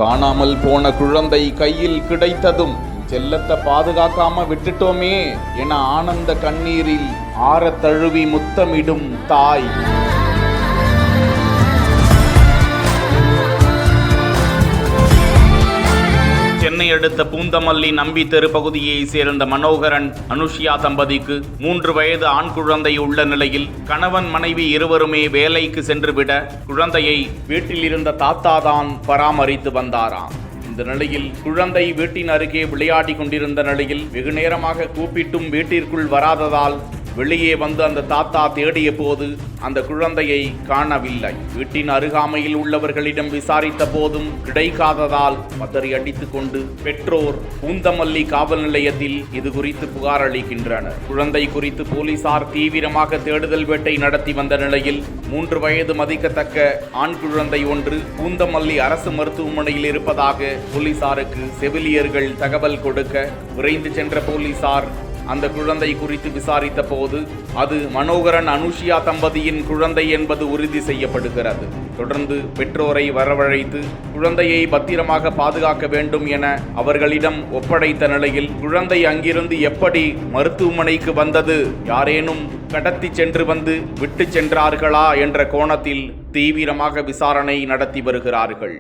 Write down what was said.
காணாமல் போன குழந்தை கையில் கிடைத்ததும் செல்லத்தை பாதுகாக்காம விட்டுட்டோமே என ஆனந்த கண்ணீரில் ஆறத் தழுவி முத்தமிடும் தாய். சென்னை அடுத்த பூந்தமல்லி நம்பி தெரு பகுதியைச் சேர்ந்த மனோகரன் அனுஷியா தம்பதிக்கு 3 வயது ஆண் குழந்தை உள்ள நிலையில் கணவன் மனைவி இருவருமே வேலைக்கு சென்றுவிட குழந்தையை வீட்டில் இருந்த தாத்தாதான் பராமரித்து வந்தாராம். இந்த நிலையில் குழந்தை வீட்டின் அருகே விளையாடி கொண்டிருந்த நிலையில் வெகு நேரமாக கூப்பிட்டும் வீட்டிற்குள் வராததால் வெளியே வந்து அந்த தாத்தா தேடிய போது அந்த குழந்தையை காணவில்லை. வீட்டின் அருகாமையில் உள்ளவர்களிடம் விசாரித்த போதும் கிடைக்காததால் பதறி அடித்துக் கொண்டு பெற்றோர் பூந்தமல்லி காவல் நிலையத்தில் இது குறித்து புகார் அளிக்கின்றனர். குழந்தை குறித்து போலீசார் தீவிரமாக தேடுதல் வேட்டை நடத்தி வந்த நிலையில் 3 வயது மதிக்கத்தக்க ஆண் குழந்தை ஒன்று பூந்தமல்லி அரசு மருத்துவமனையில் இருப்பதாக போலீசாருக்கு செவிலியர்கள் தகவல் கொடுக்க விரைந்து சென்ற போலீசார் அந்த குழந்தை குறித்து விசாரித்த போது அது மனோகரன் அனுஷியா தம்பதியின் குழந்தை என்பது உறுதி செய்யப்படுகிறது. தொடர்ந்து பெற்றோரை வரவழைத்து குழந்தையை பத்திரமாக பாதுகாக்க வேண்டும் என அவர்களிடம் ஒப்படைத்த நிலையில் குழந்தை அங்கிருந்து எப்படி மருத்துவமனைக்கு வந்தது, யாரேனும் கடத்தி சென்று வந்து விட்டு சென்றார்களா என்ற கோணத்தில் தீவிரமாக விசாரணை நடத்தி வருகிறார்கள்.